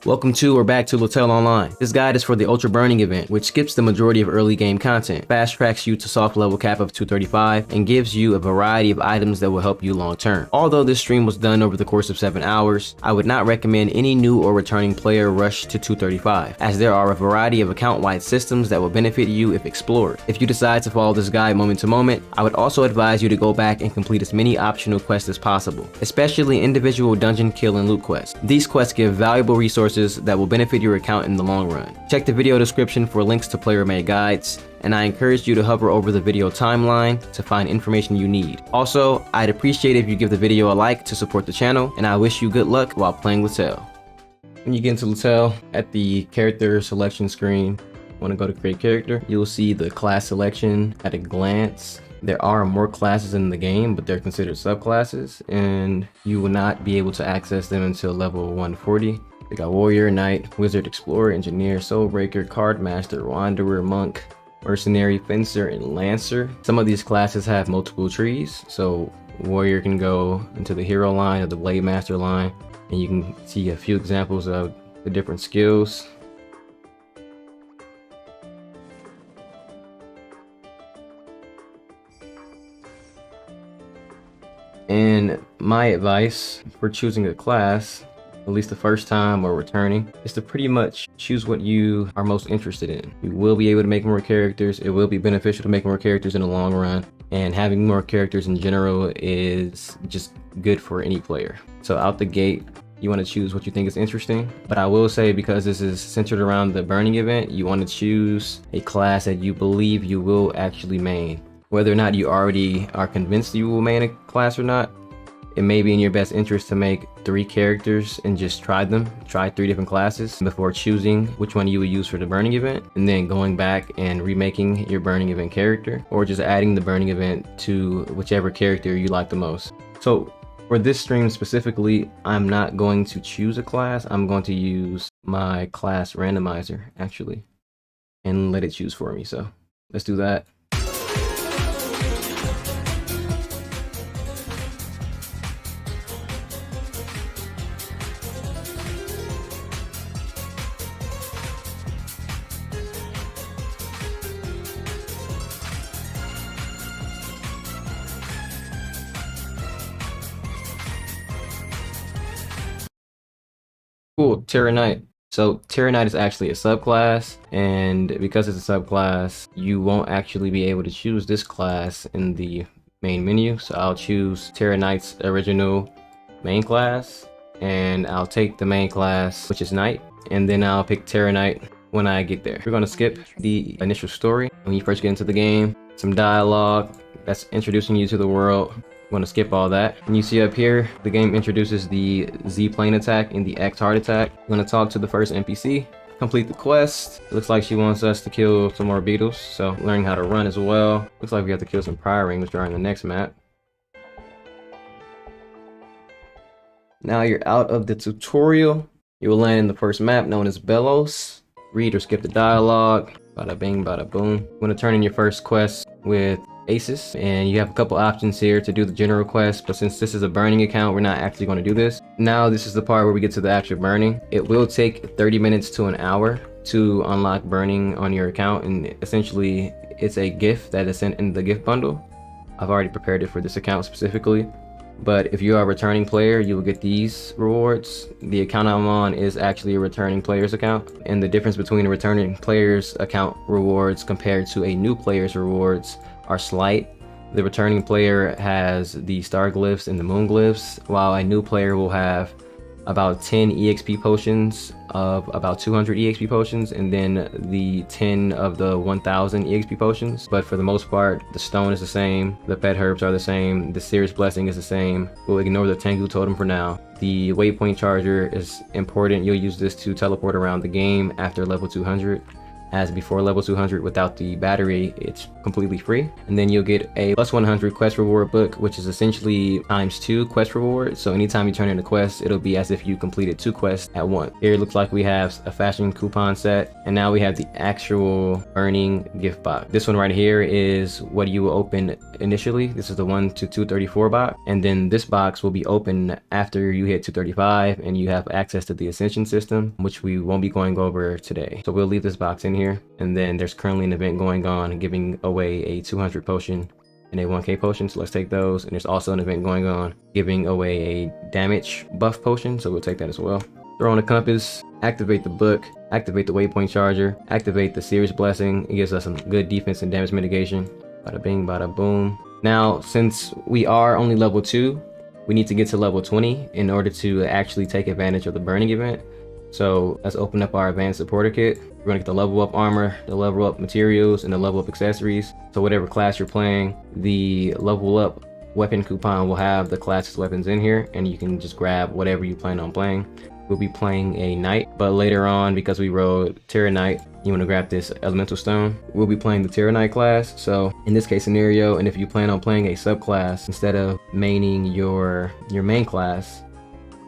Welcome to or back to LaTale Online. This guide is for the Ultra Burning event, which skips the majority of early game content, fast tracks you to soft level cap of 235, and gives you a variety of items that will help you long term. Although this stream was done over the course of 7 hours, I would not recommend any new or returning player rush to 235, as there are a variety of account-wide systems that will benefit you if explored. If you decide to follow this guide moment to moment, I would also advise you to go back and complete as many optional quests as possible, especially individual dungeon kill and loot quests. These quests give valuable resources that will benefit your account in the long run. Check the video description for links to player-made guides, and I encourage you to hover over the video timeline to find information you need. Also, I'd appreciate if you give the video a like to support the channel, and I wish you good luck while playing LaTale. When you get into LaTale, at the character selection screen, want to go to create character, you'll see the class selection at a glance. There are more classes in the game, but they're considered subclasses, and you will not be able to access them until level 140. They got Warrior, Knight, Wizard, Explorer, Engineer, Soulbreaker, Card Master, Wanderer, Monk, Mercenary, Fencer, and Lancer. Some of these classes have multiple trees, so Warrior can go into the Hero line or the Blade Master line, and you can see a few examples of the different skills. And my advice for choosing a class, at least the first time or returning, is to pretty much choose what you are most interested in. You will be able to make more characters. It will be beneficial to make more characters in the long run, and having more characters in general is just good for any player. So out the gate, you want to choose what you think is interesting. But I will say, because this is centered around the burning event, you want to choose a class that you believe you will actually main. Whether or not you already are convinced you will main a class or not, it may be in your best interest to make 3 characters and just try 3 different classes before choosing which one you would use for the burning event, and then going back and remaking your burning event character, or just adding the burning event to whichever character you like the most. So for this stream specifically, I'm not going to choose a class. I'm going to use my class Randomizer actually and let it choose for me. So let's do that. Cool, Terra Knight. So Terra Knight is actually a subclass, and because it's a subclass, you won't actually be able to choose this class in the main menu. So I'll choose Terra Knight's original main class, and I'll take the main class, which is Knight, and then I'll pick Terra Knight when I get there. We're gonna skip the initial story. When you first get into the game, some dialogue that's introducing you to the world. I'm going to skip all that. And you see up here, the game introduces the Z plane attack and the X heart attack. I'm going to talk to the first NPC, complete the quest. It looks like she wants us to kill some more beetles, so learning how to run as well. Looks like we have to kill some Richiring, which are in the next map. Now you're out of the tutorial. You will land in the first map, known as Bellows. Read or skip the dialogue. Bada bing, bada boom. You want to turn in your first quest with Aces, and you have a couple options here to do the general quest, but since this is a burning account, we're not actually going to do this. Now this is the part where we get to the actual burning. It will take 30 minutes to an hour to unlock burning on your account, and essentially it's a gift that is sent in the gift bundle. I've already prepared it for this account specifically, but if you are a returning player, you will get these rewards. The account I'm on is actually a returning player's account, and the difference between a returning player's account rewards compared to a new player's rewards are slight. The returning player has the star glyphs and the moon glyphs, while a new player will have about 10 EXP potions of about 200 EXP potions, and then the 10 of the 1000 EXP potions. But for the most part, the stone is the same, the pet herbs are the same, the Seer's blessing is the same. We'll ignore the Tengu totem for now. The waypoint charger is important. You'll use this to teleport around the game after level 200. as before level 200. Without the battery, it's completely free. And then you'll get a plus 100 quest reward book, which is essentially ×2 quest reward. So anytime you turn in a quest, it'll be as if you completed 2 quests at once. Here it looks like we have a fashion coupon set, and now we have the actual burning gift box. This one right here is what you will open initially. This is the 1 to 234 box, and then this box will be open after you hit 235 and you have access to the Ascension system, which we won't be going over today. So we'll leave this box in here, and then there's currently an event going on giving away a 200 potion and a 1k potion, so let's take those. And there's also an event going on giving away a damage buff potion, so we'll take that as well. Throw on the compass, activate the book, activate the waypoint charger, activate the serious blessing. It gives us some good defense and damage mitigation. Bada bing, bada boom. Now, since we are only level 2, we need to get to level 20 in order to actually take advantage of the burning event. So let's open up our advanced supporter kit. We're gonna get the level up armor, the level up materials, and the level up accessories. So whatever class you're playing, the level up weapon coupon will have the class's weapons in here, and you can just grab whatever you plan on playing. We'll be playing a knight, but later on, because we rode Terra Knight, you want to grab this elemental stone. We'll be playing the Terra Knight class. So in this case scenario, and if you plan on playing a subclass instead of maining your main class,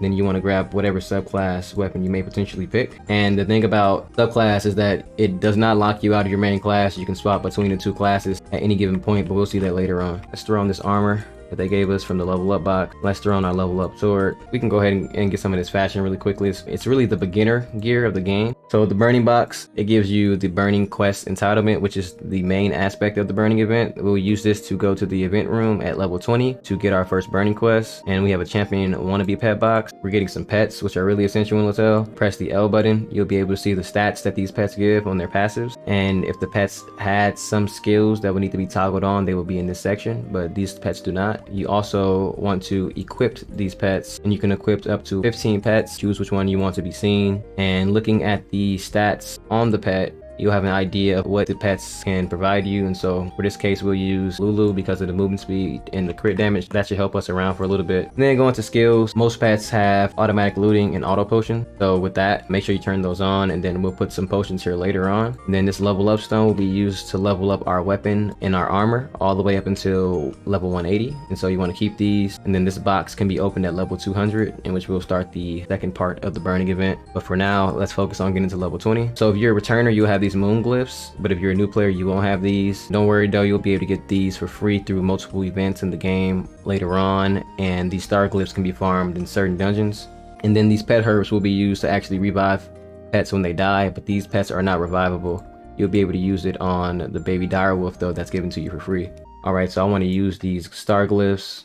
then you want to grab whatever subclass weapon you may potentially pick. And the thing about subclass is that it does not lock you out of your main class. You can swap between the 2 classes at any given point, but we'll see that later on. Let's throw on this armor that they gave us from the level up box. Let's throw on our level up sword. We can go ahead and get some of this fashion really quickly. It's really the beginner gear of the game. So the burning box, it gives you the burning quest entitlement, which is the main aspect of the burning event. We'll use this to go to the event room at level 20 to get our first burning quest. And we have a champion wannabe pet box. We're getting some pets, which are really essential in LaTale. Press the L button. You'll be able to see the stats that these pets give on their passives. And if the pets had some skills that would need to be toggled on, they will be in this section, but these pets do not. You also want to equip these pets, and you can equip up to 15 pets. Choose which one you want to be seen, and looking at the stats on the pet, you'll have an idea of what the pets can provide you. And so for this case, we'll use Lulu because of the movement speed and the crit damage. That should help us around for a little bit. And then going to skills, most pets have automatic looting and auto potion. So with that, make sure you turn those on, and then we'll put some potions here later on. And then this level up stone will be used to level up our weapon and our armor all the way up until level 180. And so you want to keep these. And then this box can be opened at level 200, in which we'll start the second part of the burning event. But for now, let's focus on getting to level 20. So if you're a returner, you'll have these moon glyphs, but if you're a new player, you won't have these. Don't worry though, you'll be able to get these for free through multiple events in the game later on, and these star glyphs can be farmed in certain dungeons. And then these pet herbs will be used to actually revive pets when they die, but these pets are not revivable. You'll be able to use it on the baby direwolf though, that's given to you for free. Alright, so I want to use these star glyphs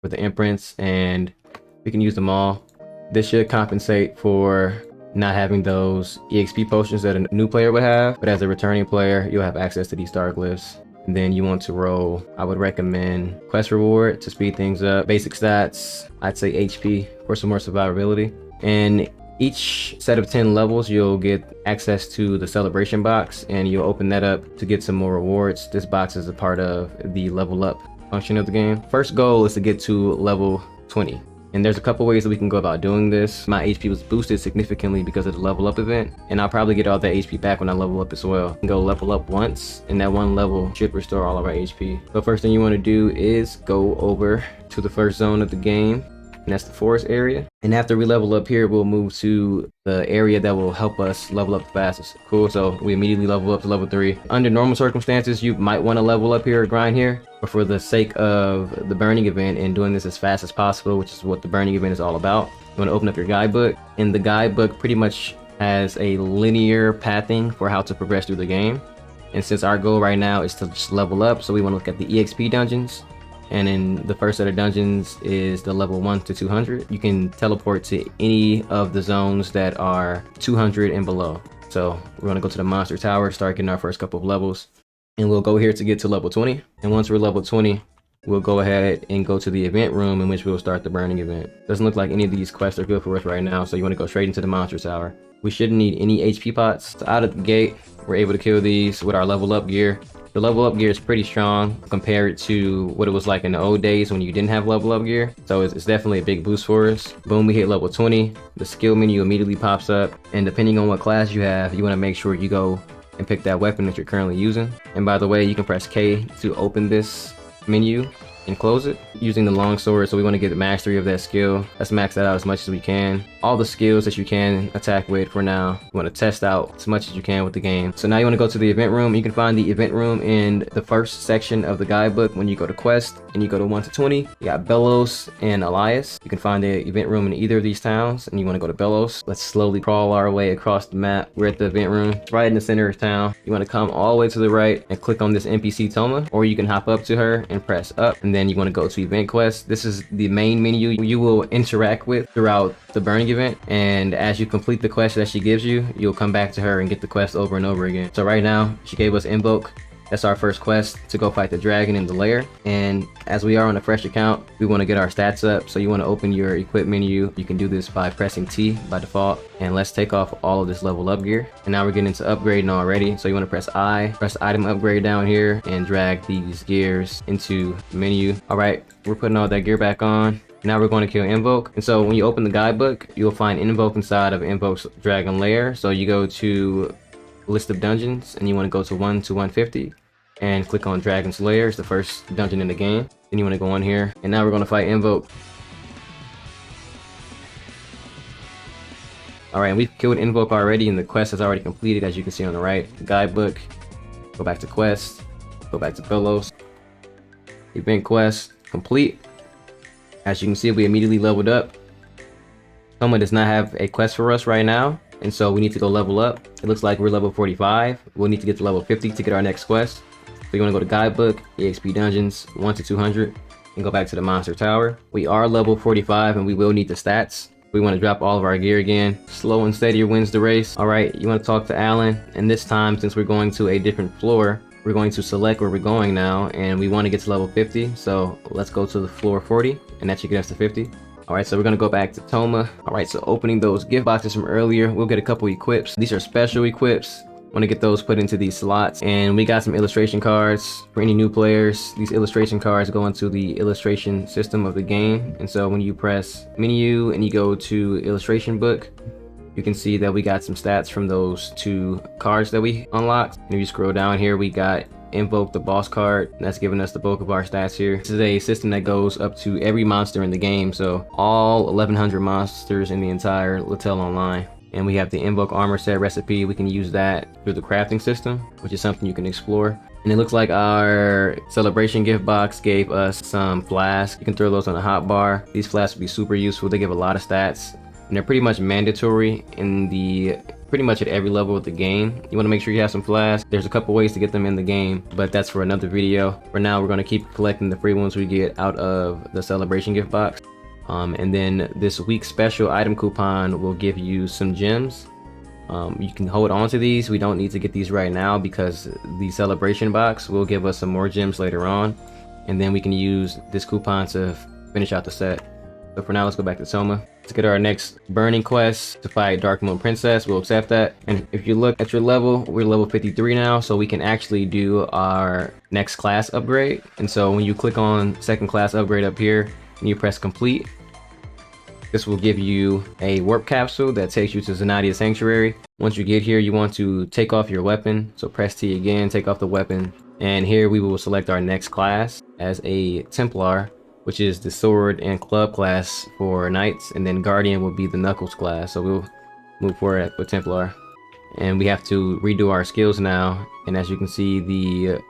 for the imprints, and we can use them all. This should compensate for not having those EXP potions that a new player would have, but as a returning player, you'll have access to these star glyphs. And then you want to roll, I would recommend quest reward to speed things up. Basic stats, I'd say HP for some more survivability. And each set of 10 levels, you'll get access to the celebration box, and you'll open that up to get some more rewards. This box is a part of the level up function of the game. First goal is to get to level 20. And there's a couple ways that we can go about doing this. My HP was boosted significantly because of the level up event, and I'll probably get all that HP back when I level up as well. Go level up once, and that one level should restore all of our HP. So first thing you want to do is go over to the first zone of the game, and that's the forest area. And after we level up here, we'll move to the area that will help us level up the fastest. Cool, so we immediately level up to level 3. Under normal circumstances, you might want to level up here or grind here, but for the sake of the burning event and doing this as fast as possible, which is what the burning event is all about, you want to open up your guidebook. And the guidebook pretty much has a linear pathing for how to progress through the game. And since our goal right now is to just level up, so we want to look at the EXP dungeons. And then the first set of dungeons is the level 1 to 200. You can teleport to any of the zones that are 200 and below. So we're gonna go to the monster tower, start getting our first couple of levels. And we'll go here to get to level 20. And once we're level 20, we'll go ahead and go to the event room in which we'll start the burning event. Doesn't look like any of these quests are good for us right now, so you want to go straight into the monster tower. We shouldn't need any HP pots. So out of the gate, we're able to kill these with our level up gear. The level up gear is pretty strong compared to what it was like in the old days when you didn't have level up gear. So it's definitely a big boost for us. Boom, we hit level 20. The skill menu immediately pops up. And depending on what class you have, you want to make sure you go and pick that weapon that you're currently using. And by the way, you can press K to open this menu and close it using the long sword. So we want to get the mastery of that skill. Let's max that out as much as we can. All the skills that you can attack with for now, you want to test out as much as you can with the game. So now you want to go to the event room. You can find the event room in the first section of the guidebook. When you go to quest and you go to 1 to 20, you got Belos and Elias. You can find the event room in either of these towns, and you want to go to Belos. Let's slowly crawl our way across the map. We're at the event room right in the center of town. You want to come all the way to the right and click on this NPC Toma, or you can hop up to her and press up, and then you want to go to event quest. This is the main menu you will interact with throughout the burning event, and as you complete the quest that she gives you, you'll come back to her and get the quest over and over again. So right now she gave us Invoke. That's our first quest, to go fight the dragon in the lair. And as we are on a fresh account, we want to get our stats up. So you want to open your equip menu. You can do this by pressing T by default. And let's take off all of this level up gear. And now we're getting into upgrading already. So you want to press I, press item upgrade down here, and drag these gears into the menu. All right, we're putting all that gear back on. Now we're going to kill Invoke. And so when you open the guidebook, you'll find Invoke inside of Invoke's dragon lair. So you go to list of dungeons and you want to go to 1 to 150 and click on Dragon's Lair. It's the first dungeon in the game. Then you want to go on here, and now we're going to fight Invoke. Alright, and we've killed Invoke already, and the quest is already completed, as you can see on the right. Guidebook, go back to quest, go back to Belos, event quest complete. As you can see, we immediately leveled up. Someone does not have a quest for us right now, and so we need to go level up. It looks like we're level 45. We'll need to get to level 50 to get our next quest. So you want to go to guidebook, EXP dungeons, 1 to 200, and go back to the monster tower. We are level 45 and we will need the stats. We want to drop all of our gear again. Slow and steadier wins the race. All right, you want to talk to Alan, and this time, since we're going to a different floor, we're going to select where we're going now, and we want to get to level 50. So let's go to the floor 40, and that should get us to 50. All right, so we're gonna go back to Toma. All right, so opening those gift boxes from earlier, we'll get a couple equips. These are special equips. Want to get those put into these slots, and we got some illustration cards for any new players. These illustration cards go into the illustration system of the game, and so when you press menu and you go to illustration book, you can see that we got some stats from those 2 cards that we unlocked. And if you scroll down here, we got Invoke the boss card. That's giving us the bulk of our stats here. This is a system that goes up to every monster in the game, so all 1100 monsters in the entire LaTale Online. And we have the Invoke armor set recipe. We can use that through the crafting system, which is something you can explore. And it looks like our celebration gift box gave us some flasks. You can throw those on a hot bar. These flasks will be super useful. They give a lot of stats, and they're pretty much mandatory in the pretty much at every level of the game. You want to make sure you have some flasks. There's a couple ways to get them in the game, but that's for another video. For now, we're going to keep collecting the free ones we get out of the celebration gift box. And then this week's special item coupon will give you some gems. You can hold on to these. We don't need to get these right now because the celebration box will give us some more gems later on, and then we can use this coupon to finish out the set. So for now, let's go back to Toma. Let's get our next burning quest to fight Dark Moon Princess. We'll accept that. And if you look at your level, we're level 53 now, so we can actually do our next class upgrade. And so when you click on second class upgrade up here and you press complete, this will give you a warp capsule that takes you to Xanadia Sanctuary. Once you get here, you want to take off your weapon. So press T again, take off the weapon. And here we will select our next class as a Templar, which is the sword and club class for knights. And then Guardian will be the knuckles class. So we'll move forward with Templar. And we have to redo our skills now. And as you can see, the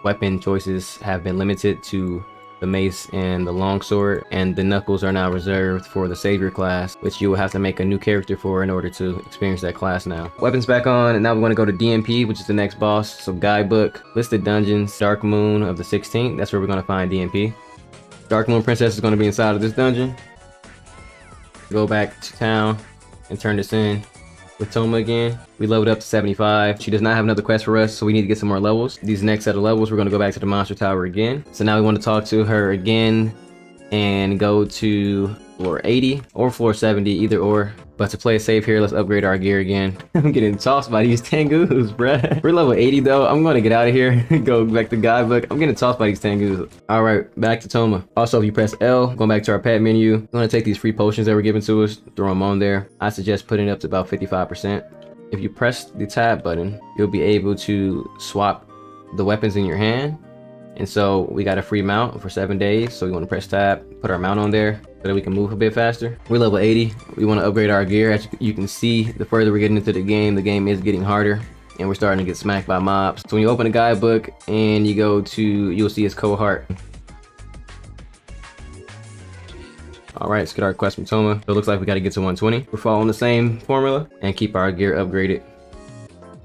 weapon choices have been limited to the mace and the longsword, and the knuckles are now reserved for the savior class, which you will have to make a new character for in order to experience that class now. Weapons back on, and now we're going to go to DMP, which is the next boss. So guidebook, listed dungeons, Dark Moon of the 16th. That's where we're going to find DMP. Dark Moon Princess is going to be inside of this dungeon. Go back to town and turn this in. with Toma again. We leveled up to 75. She does not have another quest for us, so we need to get some more levels. These next set of levels, we're gonna go back to the monster tower again. So now we want to talk to her again and go to floor 80 or floor 70, either or. But to play it safe here, let's upgrade our gear again. I'm getting tossed by these Tengus, bruh. We're level 80 though. I'm gonna get out of here, go back to guidebook. I'm getting tossed by these Tengus. All right, back to Toma. Also, if you press L, going back to our pet menu, we're gonna take these free potions that were given to us, throw them on there. I suggest putting it up to about 55%. If you press the tab button, you'll be able to swap the weapons in your hand. And so we got a free mount for 7 days. So we want to press tab, put our mount on there so that we can move a bit faster. We're level 80. We want to upgrade our gear. As you can see, the further we're getting into the game is getting harder and we're starting to get smacked by mobs. So when you open the guidebook and you go to, you'll see it's cohort. All right, let's get our quest from Toma. So it looks like we got to get to 120. We're following the same formula and keep our gear upgraded.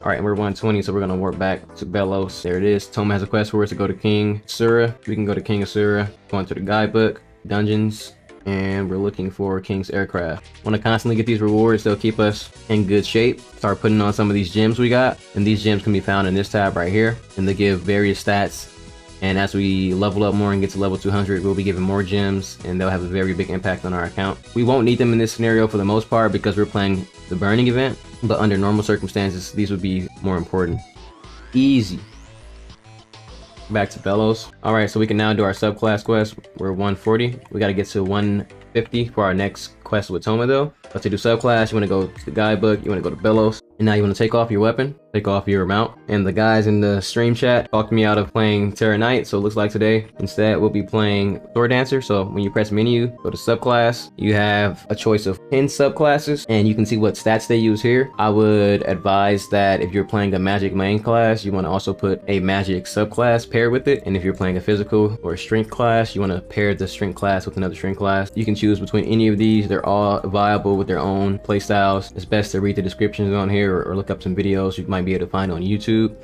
All right, and we're 120, so we're gonna warp back to Belos. There it is. Toma has a quest for us to go to King Sura. We can go to King Asura, go into the guidebook, dungeons, and we're looking for King's Aircraft. Want to constantly get these rewards. They'll keep us in good shape. Start putting on some of these gems we got, and these gems can be found in this tab right here, and they give various stats. And as we level up more and get to level 200, we'll be given more gems, and they'll have a very big impact on our account. We won't need them in this scenario for the most part because we're playing the burning event, but under normal circumstances, these would be more important. Easy. Back to Belos. All right, so we can now do our subclass quest. We're 140. We got to get to 150 for our next quest with Toma though. But to do subclass, you want to go to the guidebook, you want to go to Belos, and now you want to take off your weapon, take off your mount. And the guys in the stream chat talked me out of playing Terra Knight, so it looks like today instead we'll be playing Sword Dancer. So when you press menu, go to subclass, you have a choice of 10 subclasses, and you can see what stats they use here. I would advise that if you're playing a magic main class, you want to also put a magic subclass paired with it. And if you're playing a physical or a strength class, you want to pair the strength class with another strength class. You can choose between any of these. They're all viable with their own play styles. It's best to read the descriptions on here or look up some videos you might be able to find on YouTube.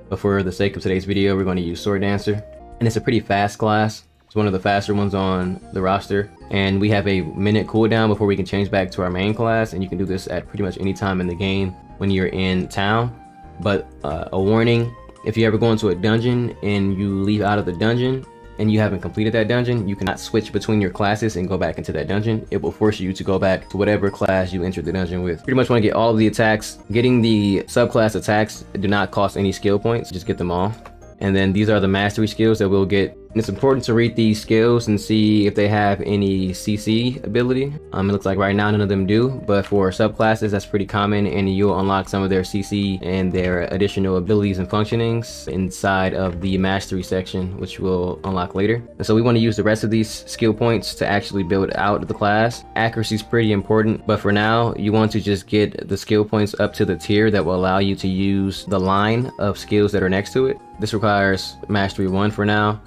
But for the sake of today's video, we're going to use Sword Dancer. And it's a pretty fast class. It's one of the faster ones on the roster. And we have a minute cooldown before we can change back to our main class. And you can do this at pretty much any time in the game when you're in town. But a warning, if you ever go into a dungeon and you leave out of the dungeon and you haven't completed that dungeon, you cannot switch between your classes and go back into that dungeon. It will force you to go back to whatever class you entered the dungeon with. Pretty much want to get all of the attacks. Getting the subclass attacks do not cost any skill points, just get them all. And then these are the mastery skills that we'll get. And it's important to read these skills and see if they have any CC ability. It looks like right now none of them do, but for subclasses that's pretty common, and you'll unlock some of their CC and their additional abilities and functionings inside of the mastery section, which we'll unlock later. And so we want to use the rest of these skill points to actually build out the class. Accuracy is pretty important, but for now you want to just get the skill points up to the tier that will allow you to use the line of skills that are next to it. This requires mastery 1 for now,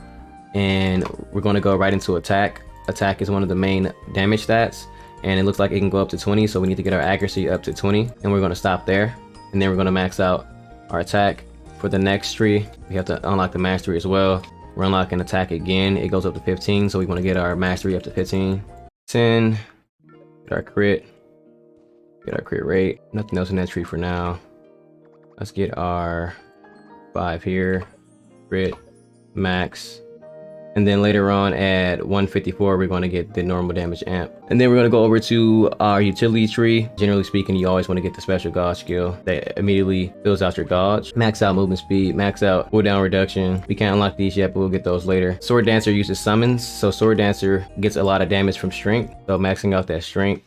and we're going to go right into attack. Attack is one of the main damage stats, and it looks like it can go up to 20, so we need to get our accuracy up to 20, and we're going to stop there. And then we're going to max out our attack. For the next tree, we have to unlock the mastery as well. We're unlocking attack again. It goes up to 15, so we want to get our mastery up to 15. 10, get our crit rate. Nothing else in that tree for now. Let's get our 5 here, crit, max. And then later on at 154, we're going to get the normal damage amp. And then we're going to go over to our utility tree. Generally speaking, you always want to get the special gauge skill that immediately fills out your gauge. Max out movement speed, max out cooldown reduction. We can't unlock these yet, but we'll get those later. Sword Dancer uses summons. So Sword Dancer gets a lot of damage from strength. So maxing out that strength.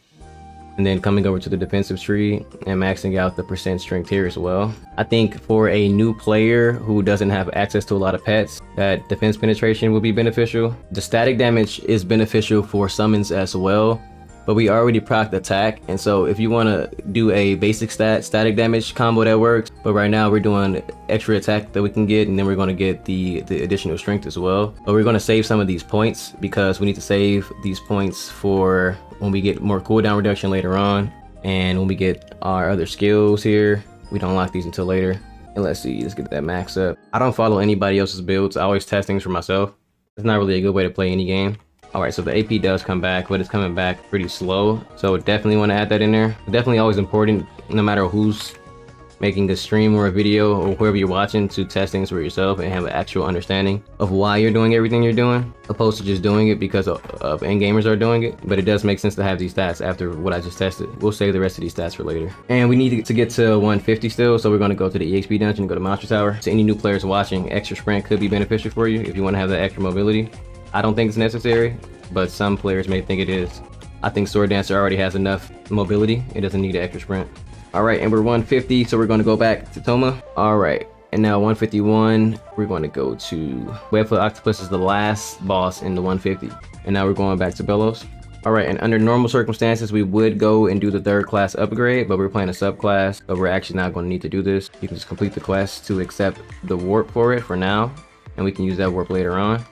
And then coming over to the defensive tree and maxing out the percent strength here as well. I think for a new player who doesn't have access to a lot of pets, that defense penetration will be beneficial. The static damage is beneficial for summons as well, but we already procced attack, and so if you want to do a basic static damage combo, that works. But right now we're doing extra attack that we can get, and then we're going to get the additional strength as well. But we're going to save some of these points because we need to save these points for when we get more cooldown reduction later on, and when we get our other skills here. We don't unlock these until later. And let's see, let's get that max up. I don't follow anybody else's builds. I always test things for myself. It's not really a good way to play any game. Alright, so the AP does come back, but it's coming back pretty slow. So definitely want to add that in there. Definitely always important, no matter who's making a stream or a video or whoever you're watching, to test things for yourself and have an actual understanding of why you're doing everything you're doing, opposed to just doing it because of endgamers are doing it. But it does make sense to have these stats after what I just tested. We'll save the rest of these stats for later. And we need to get to 150 still, so we're going to go to the EXP dungeon, go to Monster Tower. So any new players watching, extra sprint could be beneficial for you if you want to have that extra mobility. I don't think it's necessary, but some players may think it is. I think Sword Dancer already has enough mobility. It doesn't need an extra sprint. Alright, and we're 150, so we're going to go back to Toma. Alright, and now 151, we're going to go to Webfoot Octopus is the last boss in the 150. And now we're going back to Bellows. Alright, and under normal circumstances, we would go and do the 3rd class upgrade, but we're playing a subclass, so we're actually not going to need to do this. You can just complete the quest to accept the warp for it for now, and we can use that warp later on.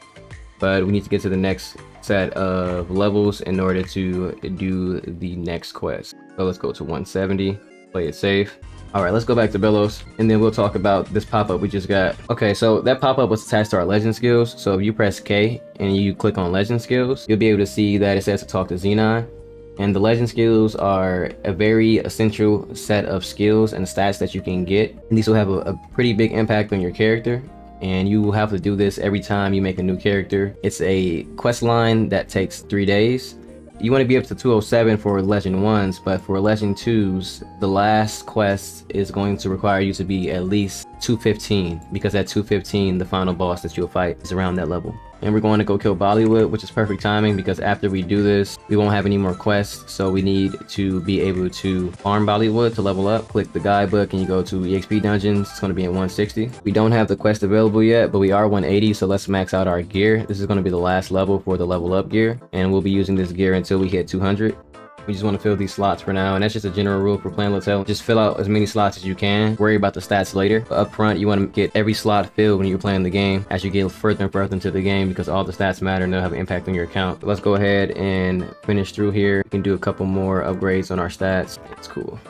But we need to get to the next set of levels in order to do the next quest. So let's go to 170. Play it safe. All right, let's go back to Bellows, and then we'll talk about this pop-up we just got. Okay, so that pop-up was attached to our legend skills. So if you press K and you click on legend skills, you'll be able to see that it says to talk to Xenon. And the legend skills are a very essential set of skills and stats that you can get. And these will have a pretty big impact on your character. And you will have to do this every time you make a new character. It's a quest line that takes 3 days. You want to be up to 207 for Legend 1s, but for Legend 2s, the last quest is going to require you to be at least 215, because at 215, the final boss that you'll fight is around that level. And we're going to go kill Bollywood, which is perfect timing because after we do this, we won't have any more quests. So we need to be able to farm Bollywood to level up. Click the guidebook and you go to EXP dungeons. It's going to be in 160. We don't have the quest available yet, but we are 180. So let's max out our gear. This is going to be the last level for the level up gear. And we'll be using this gear until we hit 200. We just want to fill these slots for now, and that's just a general rule for playing LaTale. Just fill out as many slots as you can. Worry about the stats later. But up front, you want to get every slot filled when you're playing the game as you get further and further into the game, because all the stats matter and they'll have an impact on your account. Let's go ahead and finish through here. We can do a couple more upgrades on our stats. It's cool.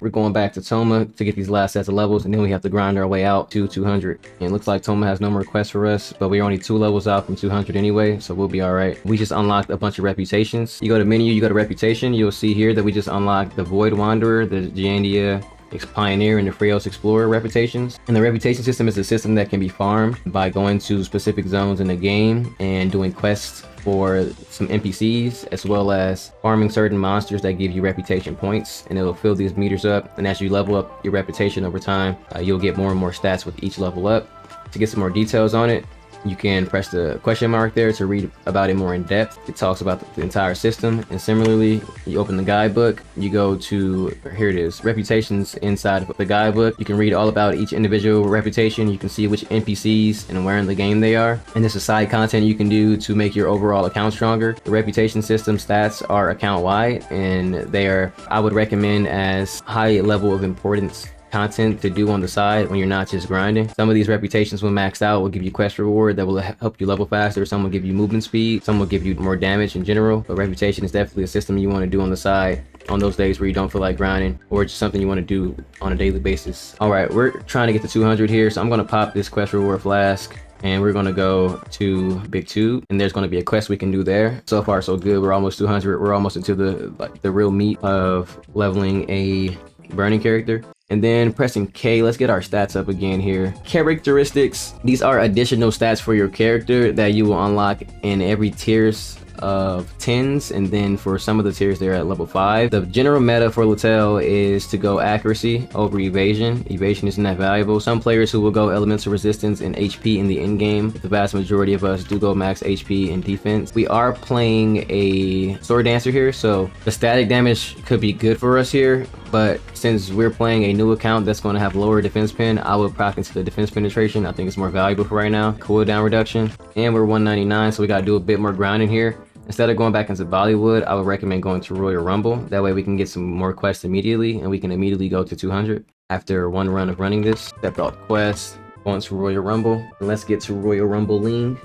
We're going back to Toma to get these last sets of levels, and then we have to grind our way out to 200. And it looks like Toma has no more quests for us, but we're only 2 levels out from 200 anyway, so we'll be all right. We just unlocked a bunch of reputations. You go to menu, you go to reputation, you'll see here that we just unlocked the Void Wanderer, the Giandia Pioneer, and the Freos Explorer reputations. And the reputation system is a system that can be farmed by going to specific zones in the game and doing quests for some NPCs, as well as farming certain monsters that give you reputation points, and it'll fill these meters up. And as you level up your reputation over time, you'll get more and more stats with each level up. To get some more details on it, you can press the question mark there to read about it more in depth. It talks about the entire system. And similarly, you open the guidebook, you go to, here it is, reputations inside of the guidebook. You can read all about each individual reputation. You can see which NPCs and where in the game they are. And this is side content you can do to make your overall account stronger. The reputation system stats are account wide, and they are, I would recommend, as high level of importance content to do on the side when you're not just grinding. Some of these reputations, when maxed out, will give you quest reward that will help you level faster. Some will give you movement speed. Some will give you more damage in general. But reputation is definitely a system you want to do on the side on those days where you don't feel like grinding, or just something you want to do on a daily basis. All right, we're trying to get to 200 here, so I'm going to pop this quest reward flask, and we're going to go to Big Tube, and there's going to be a quest we can do there. So far so good. We're almost 200. We're almost into the real meat of leveling a burning character. And then pressing K, let's get our stats up again here. Characteristics, these are additional stats for your character that you will unlock in every tiers of 10s, and then for some of the tiers they're at level 5. The general meta for LaTale is to go accuracy over evasion. Evasion isn't that valuable. Some players who will go elemental resistance and HP in the end game. The vast majority of us do go max HP and defense. We are playing a sword dancer here, so the static damage could be good for us here, but since we're playing a new account that's going to have lower defense pen, I would proc into the defense penetration. I think it's more valuable for right now. Cooldown reduction, and we're 199, so we got to do a bit more grinding here. Instead of going back into Bollywood, I would recommend going to Royal Rumble. That way we can get some more quests immediately, and we can immediately go to 200 after one run of running this. Step out quest, going to Royal Rumble. Let's get to Royal Rumbling.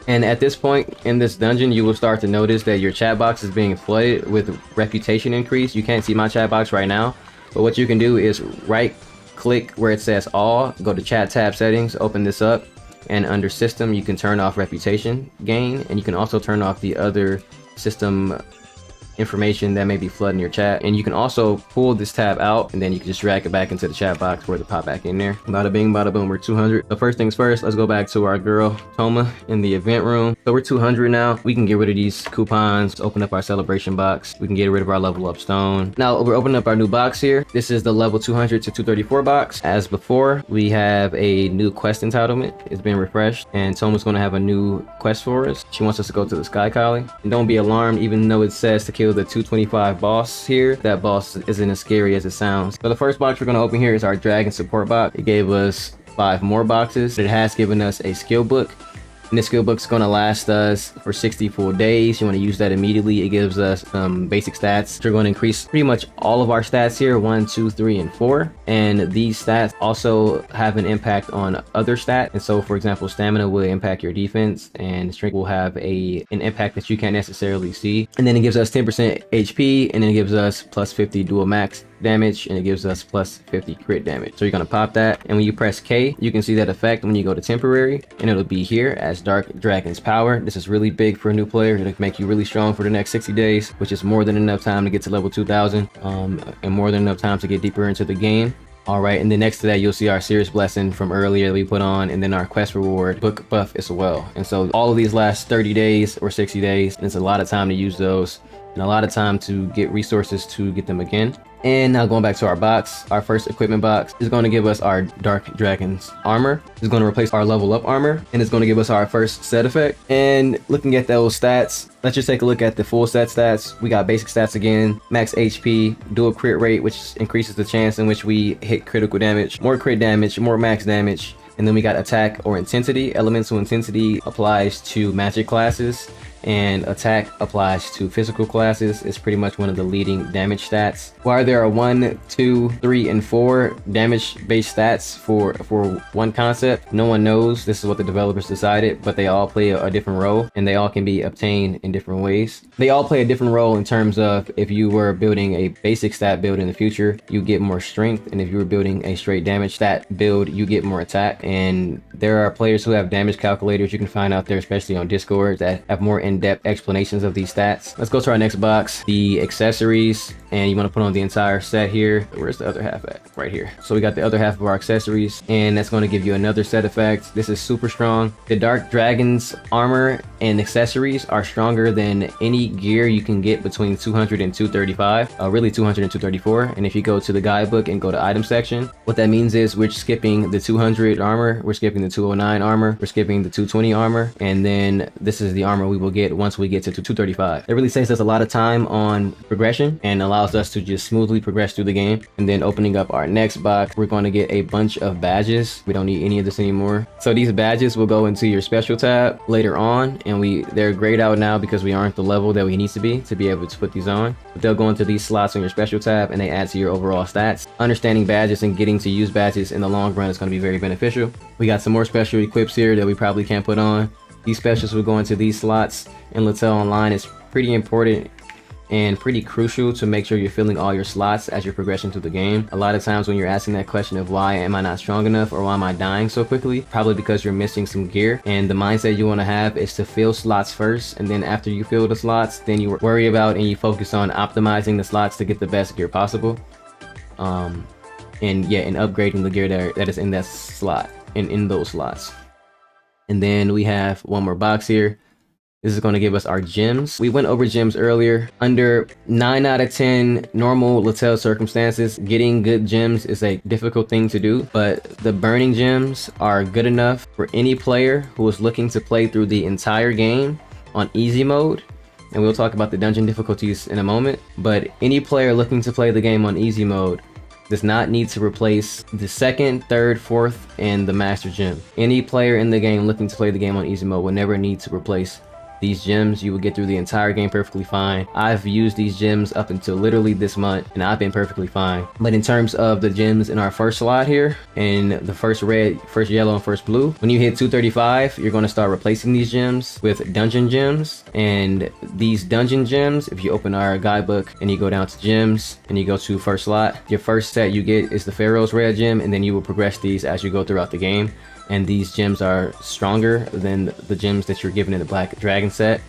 And at this point in this dungeon, you will start to notice that your chat box is being flooded with reputation increase. You can't see my chat box right now, but what you can do is right click where it says all, go to chat tab settings, open this up, And under system, you can turn off reputation gain, and you can also turn off the other system information that may be flooding your chat. And you can also pull this tab out, and then you can just drag it back into the chat box for it to pop back in there. Bada bing, bada boom, we're 200. So first things first, let's go back to our girl Toma in the event room. So we're 200 now. We can get rid of these coupons, open up our celebration box. We can get rid of our level up stone. Now we're opening up our new box here. This is the level 200 to 234 box. As before, we have a new quest entitlement. It's been refreshed, and Toma's going to have a new quest for us. She wants us to go to the Sky Collie. And don't be alarmed, even though it says to kill the 225 boss here, that boss isn't as scary as it sounds. So the first box we're going to open here is our dragon support box. It gave us 5 more boxes. It has given us a skill book, and this skill book's going to last us for 60 full days. You want to use that immediately. It gives us basic stats. We're going to increase pretty much all of our stats here, 1, 2, 3, and 4. And these stats also have an impact on other stats. And so, for example, stamina will impact your defense, and strength will have an impact that you can't necessarily see. And then it gives us 10% HP, and then it gives us plus 50 dual max damage, and it gives us plus 50 crit damage. So you're going to pop that, and when you press K, you can see that effect when you go to temporary, and it'll be here as Dark Dragon's Power. This is really big for a new player. It'll make you really strong for the next 60 days, which is more than enough time to get to level 2000, and more than enough time to get deeper into the game. All right, and then next to that, you'll see our Serious Blessing from earlier that we put on, and then our quest reward book buff as well. And so all of these last 30 days or 60 days, and it's a lot of time to use those, and a lot of time to get resources to get them again. And now going back to our box, our first equipment box is going to give us our Dark Dragon's armor. It's going to replace our level up armor, and it's going to give us our first set effect. And looking at those stats, let's just take a look at the full set stats. We got basic stats again, max HP, dual crit rate, which increases the chance in which we hit critical damage, more crit damage, more max damage. And then we got attack or intensity. Elemental intensity applies to magic classes, and attack applies to physical classes. It's pretty much one of the leading damage stats. While there are 1, 2, 3, and 4 damage based stats for one concept, no one knows. This is what the developers decided, but they all play a different role, and they all can be obtained in different ways. They all play a different role in terms of, if you were building a basic stat build in the future, you get more strength, and if you were building a straight damage stat build, you get more attack. And there are players who have damage calculators you can find out there, especially on Discord, that have more in-depth explanations of these stats. Let's go to our next box, the accessories, and you want to put on the entire set here. Where's the other half at? Right here. So we got the other half of our accessories, and that's going to give you another set effect. This is super strong. The Dark Dragon's armor and accessories are stronger than any gear you can get between 200 and 235, really 200 and 234. And if you go to the guidebook and go to item section, what that means is we're skipping the 200 armor, we're skipping the 209 armor, we're skipping the 220 armor, and then this is the armor we will get once we get to 235. It really saves us a lot of time on progression and allows us to just smoothly progress through the game. And then opening up our next box, we're going to get a bunch of badges. We don't need any of this anymore. So these badges will go into your special tab later on, and they're grayed out now because we aren't the level that we need to be able to put these on. But they'll go into these slots on your special tab, and they add to your overall stats. Understanding badges and getting to use badges in the long run is going to be very beneficial. We got some more special equips here that we probably can't put on. These specials will go into these slots, and LaTale Online is pretty important and pretty crucial to make sure you're filling all your slots as you're progressing through the game. A lot of times when you're asking that question of why am I not strong enough, or why am I dying so quickly, probably because you're missing some gear. And the mindset you want to have is to fill slots first, and then after you fill the slots, then you worry about and you focus on optimizing the slots to get the best gear possible. And upgrading the gear that is in that slot and in those slots. And then we have one more box here. This is going to give us our gems. We went over gems earlier. Under 9 out of 10 normal LaTale circumstances, getting good gems is a difficult thing to do, but the burning gems are good enough for any player who is looking to play through the entire game on easy mode. And we'll talk about the dungeon difficulties in a moment, but any player looking to play the game on easy mode does not need to replace the 2nd, 3rd, 4th, and the master gem. Any player in the game looking to play the game on easy mode will never need to replace these gems. You will get through the entire game perfectly fine. I've used these gems up until literally this month, and I've been perfectly fine. But in terms of the gems in our first slot here, in the first red, first yellow, and first blue, when you hit 235, you're going to start replacing these gems with dungeon gems. And these dungeon gems, if you open our guidebook and you go down to gems and you go to first slot, your first set you get is the Pharaoh's Red gem, and then you will progress these as you go throughout the game. and these gems are stronger than the gems that you're given in the Black Dragon set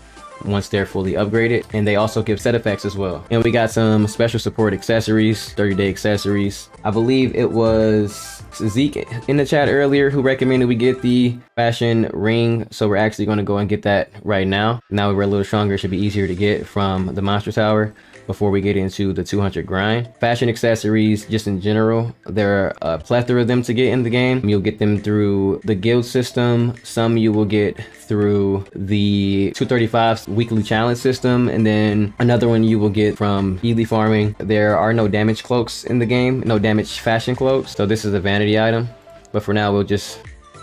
once they're fully upgraded, and they also give set effects as well. And we got some special support accessories, 30-day accessories. I believe it was Zeke in the chat earlier who recommended we get the fashion ring, so we're actually going to go and get that right now. Now we're a little stronger, it should be easier to get from the monster tower before we get into the 200 grind. Fashion accessories, just in general, there are a plethora of them to get in the game. You'll get them through the guild system. Some you will get through the 235 weekly challenge system, and then another one you will get from Ely farming. There are no damage cloaks in the game, no damage fashion cloaks, so this is a vanity item. But for now,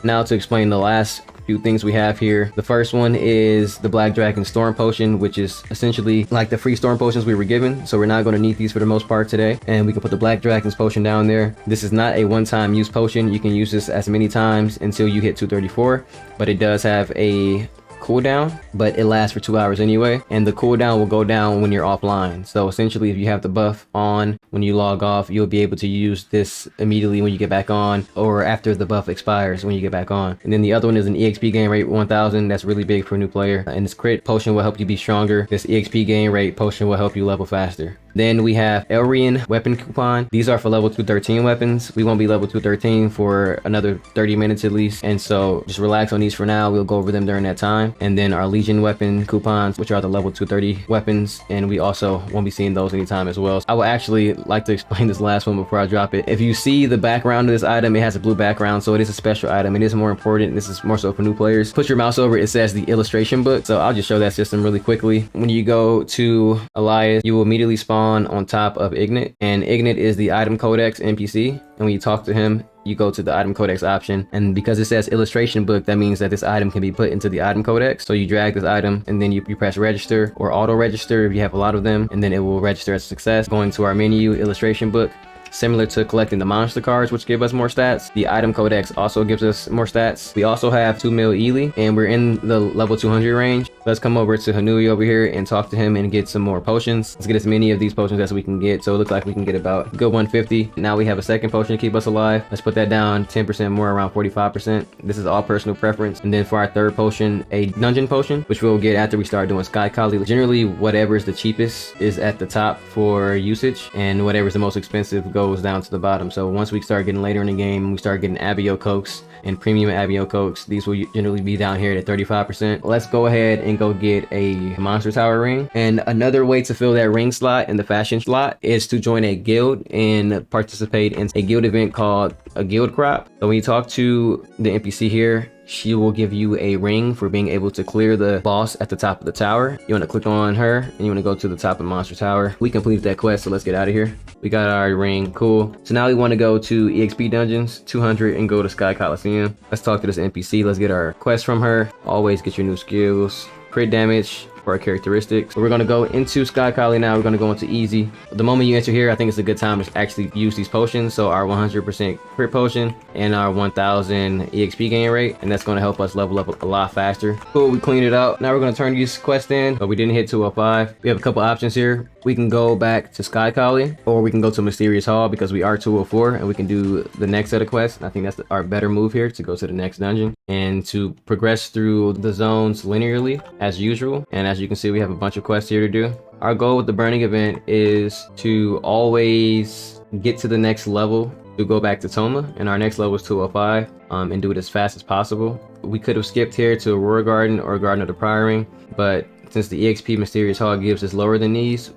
now to explain the last few things we have here. The first one is the Black Dragon Storm Potion, which is essentially like the free storm potions we were given. So we're not going to need these for the most part today. And we can put the Black Dragon's Potion down there. This is not a one-time use potion. You can use this as many times until you hit 234, but it does have a cooldown, but it lasts for 2 hours anyway, and the cooldown will go down when you're offline. So essentially, if you have the buff on when you log off, you'll be able to use this immediately when you get back on, or after the buff expires when you get back on. And then the other one is an EXP gain rate 1000. That's really big for a new player, and this crit potion will help you be stronger. This EXP gain rate potion will help you level faster. Then we have Elrian weapon coupon. These are for level 213 weapons. We won't be level 213 for another 30 minutes at least, and so just relax on these for now. We'll go over them during that time. And then our Legion weapon coupons, which are the level 230 weapons, and we also won't be seeing those anytime as well. I would actually like to explain this last one before I drop it. If you see the background of this item, it has a blue background, so it is a special item. It is more important. This is more so for new players. Put your mouse over it, says the illustration book. So I'll just show that system really quickly. When you go to Elias, you will immediately spawn on top of Ignite, and Ignite is the item codex NPC, and when you talk to him, you go to the item codex option, and because it says illustration book, that means that this item can be put into the item codex. So you drag this item, and then you press register or auto register if you have a lot of them, and then it will register as a success. Going to our menu, illustration book. Similar to collecting the monster cards, which give us more stats, the item codex also gives us more stats. We also have 2 mil Ely, and we're in the level 200 range. Let's come over to Hanui over here and talk to him and get some more potions. Let's get as many of these potions as we can get. So it looks like we can get about a good 150. Now we have a second potion to keep us alive. Let's put that down 10% more, around 45%. This is all personal preference. And then for our third potion, a dungeon potion, which we'll get after we start doing Sky Kali. Generally, whatever is the cheapest is at the top for usage, and whatever is the most expensive goes down to the bottom. So once we start getting later in the game, we start getting Abio Cokes and premium Abio Cokes, these will generally be down here at 35%. Let's go ahead and go get a monster tower ring. And another way to fill that ring slot in the fashion slot is to join a guild and participate in a guild event called a guild crop. So when you talk to the NPC here, she will give you a ring for being able to clear the boss at the top of the tower. You want to click on her and you want to go to the top of the monster tower. We completed that quest, so let's get out of here. We got our ring, cool. So now we want to go to EXP dungeons 200 and go to Sky Coliseum. Let's talk to this NPC. Let's get our quest from her. Always get your new skills. Crit damage for our characteristics. So we're going to go into Sky Kali now. We're going to go into easy. The moment you enter here, I think it's a good time to actually use these potions. So our 100% crit potion and our 1000 EXP gain rate, and that's going to help us level up a lot faster. Cool, we cleaned it out. Now we're going to turn these quests in, but we didn't hit 205. We have a couple options here. We can go back to Sky Kali, or we can go to Mysterious Hall because we are 204, and we can do the next set of quests. I think that's our better move here, to go to the next dungeon and to progress through the zones linearly as usual. And as you can see, we have a bunch of quests here to do. Our goal with the burning event is to always get to the next level to go back to Toma, and our next level is 205, and do it as fast as possible. We could have skipped here to Aurora Garden or Garden of the Prioring, but since the EXP Mysterious Hall gives us lower than these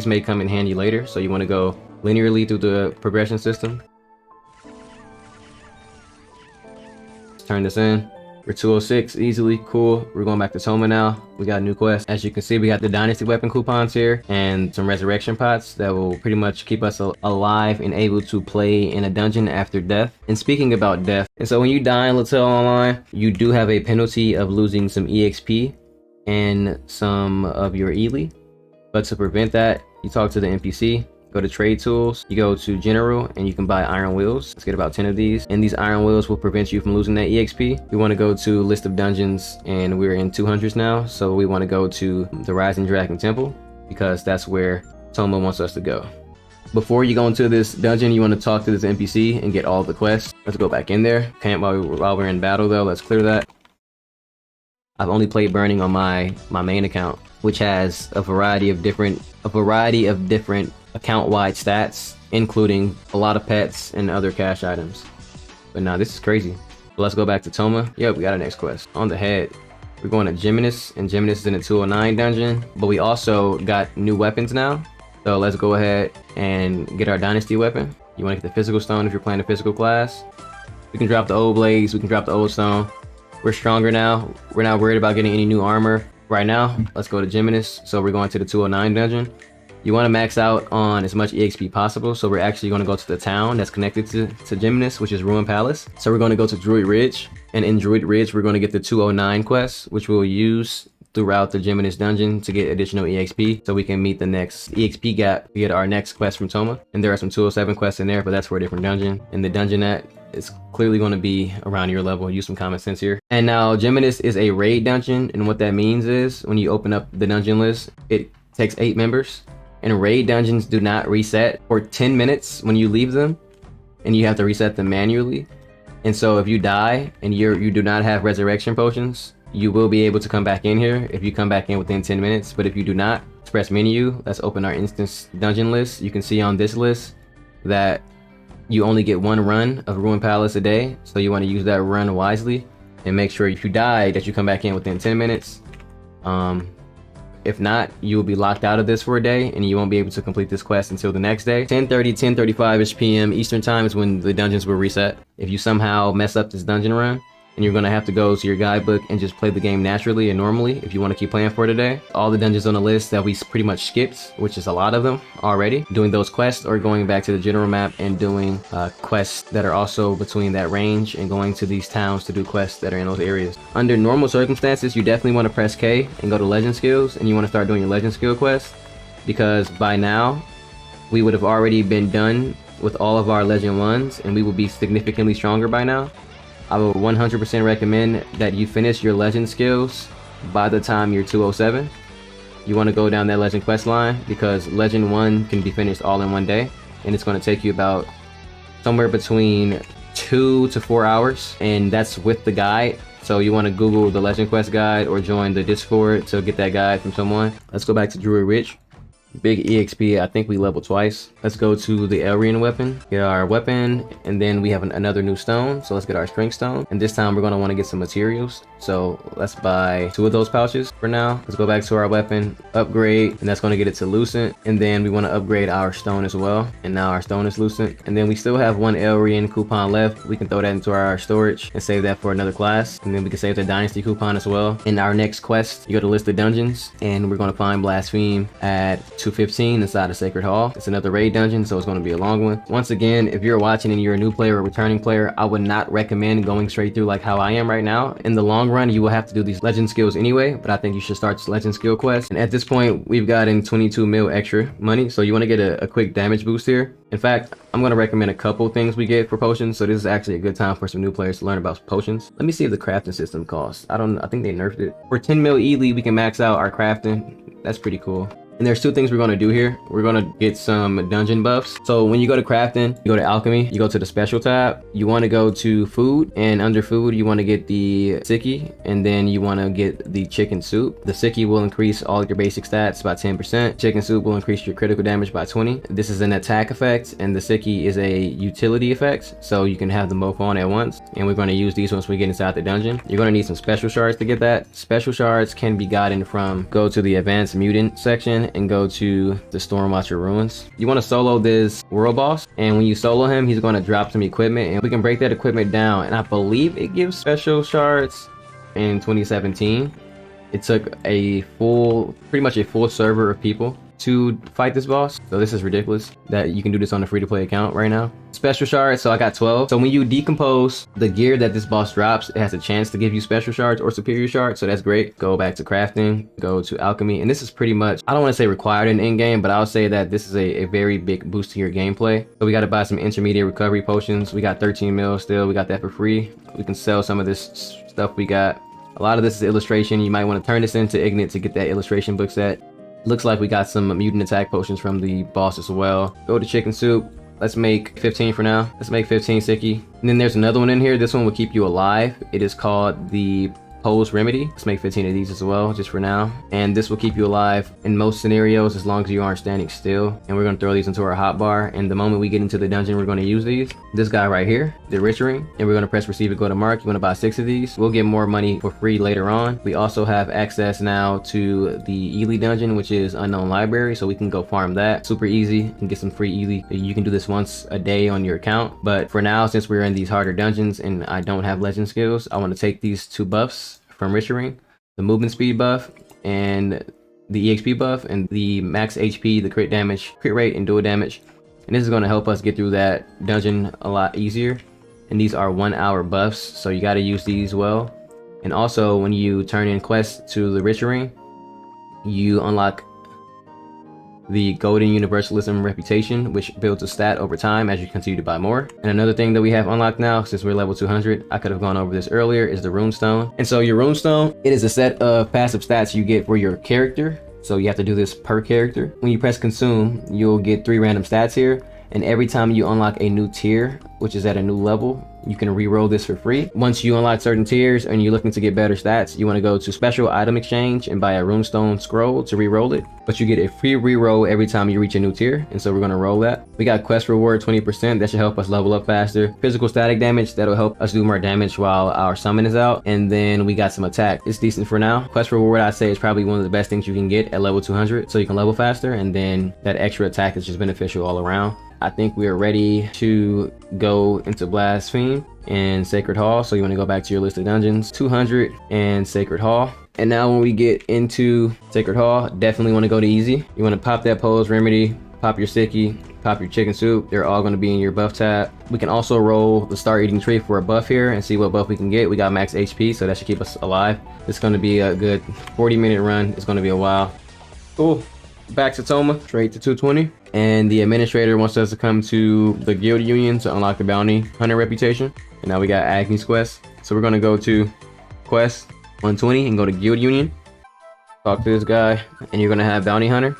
may come in handy later, so you want to go linearly through the progression system. Let's turn this in. We're 206 easily, cool. We're going back to Toma now. We got a new quest. As you can see, we got the Dynasty weapon coupons here and some resurrection pots that will pretty much keep us alive and able to play in a dungeon after death. And speaking about death, and so when you die in LaTale Online, you do have a penalty of losing some EXP and some of your Ely. But to prevent that, you talk to the NPC. Go to trade tools, you go to general, and you can buy iron wheels. Let's get about 10 of these, and these iron wheels will prevent you from losing that EXP. We want to go to list of dungeons, and we're in 200s now, so we want to go to the Rising Dragon Temple because that's where Toma wants us to go. Before you go into this dungeon, you want to talk to this NPC and get all the quests. Let's go back in there. Camp while we're in battle though. Let's clear that. I've only played Burning on my main account, which has a variety of different account-wide stats, including a lot of pets and other cash items. But nah, this is crazy. Let's go back to Toma. Yep, we got our next quest. On the head, we're going to Geminus, and Geminus is in the 209 dungeon, but we also got new weapons now. So let's go ahead and get our Dynasty weapon. You want to get the physical stone if you're playing a physical class. We can drop the old blades, we can drop the old stone. We're stronger now. We're not worried about getting any new armor right now. Let's go to Geminus. So we're going to the 209 dungeon. You want to max out on as much EXP possible. So we're actually going to go to the town that's connected to Geminus, which is Ruin Palace. So we're going to go to Druid Ridge. And in Druid Ridge, we're going to get the 209 quest, which we'll use throughout the Geminus dungeon to get additional EXP. So we can meet the next EXP gap to get our next quest from Toma. And there are some 207 quests in there, but that's for a different dungeon. And the dungeon that is clearly going to be around your level. Use some common sense here. And now Geminus is a raid dungeon, and what that means is when you open up the dungeon list, it takes 8 members, and raid dungeons do not reset for 10 minutes when you leave them, and you have to reset them manually. And so if you die and you do not have resurrection potions, you will be able to come back in here if you come back in within 10 minutes. But if you do not, press menu. Let's open our instance dungeon list. You can see on this list that you only get 1 run of Ruin Palace a day, so you want to use that run wisely and make sure if you die that you come back in within 10 minutes. If not, you will be locked out of this for a day and you won't be able to complete this quest until the next day. 10:30, 10:35ish p.m. Eastern time is when the dungeons will reset. If you somehow mess up this dungeon run, and you're going to have to go to your guidebook and just play the game naturally and normally if you want to keep playing for today. All the dungeons on the list that we pretty much skipped, which is a lot of them already, doing those quests or going back to the general map and doing quests that are also between that range and going to these towns to do quests that are in those areas. Under normal circumstances, you definitely want to press K and go to legend skills, and you want to start doing your legend skill quests, because by now we would have already been done with all of our legend ones and we will be significantly stronger by now. I would 100% recommend that you finish your legend skills by the time you're 207. You want to go down that legend quest line because legend 1 can be finished all in one day, and it's going to take you about somewhere between 2 to 4 hours, and that's with the guide. So you want to Google the legend quest guide or join the Discord to get that guide from someone. Let's go back to Druid Ridge. Big EXP, I think we leveled twice. Let's go to the Elrian weapon, get our weapon, and then we have another new stone. So let's get our strength stone. And this time we're gonna wanna get some materials. So let's buy 2 of those pouches for now. Let's go back to our weapon, upgrade, and that's gonna get it to Lucent. And then we wanna upgrade our stone as well. And now our stone is Lucent. And then we still have 1 Elrian coupon left. We can throw that into our storage and save that for another class. And then we can save the Dynasty coupon as well. In our next quest, you go to list of dungeons, and we're gonna find Blaspheme at 215 inside of Sacred Hall. It's another raid dungeon, so it's going to be a long one. Once again, if you're watching and you're a new player or returning player, I would not recommend going straight through like how I am right now. In the long run, you will have to do these legend skills anyway, but I think you should start this legend skill quest. And at this point, we've gotten 22 mil extra money, so you want to get a quick damage boost here. In fact, I'm going to recommend a couple things we get for potions, so this is actually a good time for some new players to learn about potions. Let me see if the crafting system costs. I think they nerfed it. For 10 mil Ely, we can max out our crafting. That's pretty cool. And there's 2 things we're going to do here. We're going to get some dungeon buffs. So when you go to crafting, you go to alchemy, you go to the special tab, you want to go to food, and under food, you want to get the Siki, and then you want to get the chicken soup. The Siki will increase all your basic stats by 10%. Chicken soup will increase your critical damage by 20. This is an attack effect, and the Siki is a utility effect. So you can have them both on at once. And we're going to use these once we get inside the dungeon. You're going to need some special shards to get that. Special shards can be gotten from go to the advanced mutant section and go to the Stormwatcher ruins. You want to solo this world boss, and when you solo him, he's going to drop some equipment, and we can break that equipment down, and I believe it gives special shards. In 2017, it took pretty much a full server of people to fight this boss, so this is ridiculous that you can do this on a free-to-play account right now. Special shards, so I got 12. So when you decompose the gear that this boss drops, it has a chance to give you special shards or superior shards, so that's great. Go back to crafting, go to alchemy, and this is pretty much, I don't want to say required in endgame, but I'll say that this is a very big boost to your gameplay. So we got to buy some intermediate recovery potions. We got 13 mil still, we got that for free. We can sell some of this stuff we got. A lot of this is illustration. You might want to turn this into Ignite to get that illustration book set. Looks like we got some mutant attack potions from the boss as well. Go to chicken soup, Let's make 15 for now. Let's make 15 Sicky. And then there's another one in here. This one will keep you alive. It is called the Pose Remedy. Let's make 15 of these as well, just for now. And this will keep you alive in most scenarios as long as you aren't standing still. And we're gonna throw these into our hotbar. And the moment we get into the dungeon, we're gonna use these. This guy right here, the Richiring, and we're gonna press receive to go to mark. You wanna buy 6 of these. We'll get more money for free later on. We also have access now to the Ely dungeon, which is Unknown Library, so we can go farm that. Super easy and get some free Ely. You can do this once a day on your account. But for now, since we're in these harder dungeons and I don't have legend skills, I wanna take these 2 buffs from Richiring, the movement speed buff and the EXP buff, and the max HP, the crit damage, crit rate, and dual damage. And this is going to help us get through that dungeon a lot easier. And these are 1 hour buffs, so you got to use these well. And also, when you turn in quests to the Richiring, you unlock the Golden Universalism reputation, which builds a stat over time as you continue to buy more. And another thing that we have unlocked now, since we're level 200, I could have gone over this earlier, is the Runestone. And so your Runestone, it is a set of passive stats you get for your character. So you have to do this per character. When you press consume, you'll get 3 random stats here. And every time you unlock a new tier, which is at a new level, you can re-roll this for free. Once you unlock certain tiers and you're looking to get better stats, you want to go to special item exchange and buy a Runestone scroll to re-roll it. But you get a free re-roll every time you reach a new tier. And so we're going to roll that. We got quest reward 20%. That should help us level up faster. Physical static damage. That'll help us do more damage while our summon is out. And then we got some attack. It's decent for now. Quest reward, I'd say, is probably one of the best things you can get at level 200. So you can level faster. And then that extra attack is just beneficial all around. I think we are ready to go into Blaspheme and Sacred Hall. So you want to go back to your list of dungeons, 200 and Sacred Hall. And now when we get into Sacred Hall, definitely want to go to easy. You want to pop that Pose Remedy, pop your Sicky, pop your Chicken Soup. They're all going to be in your buff tab. We can also roll the Star Eating Tree for a buff here and see what buff we can get. We got max HP, so that should keep us alive. It's going to be a good 40-minute run. It's going to be a while. Cool. Back to Toma, straight to 220. And the administrator wants us to come to the guild union to unlock the bounty hunter reputation. And now we got Agnes quest. So we're gonna go to quest 120 and go to guild union. Talk to this guy, and you're gonna have bounty hunter.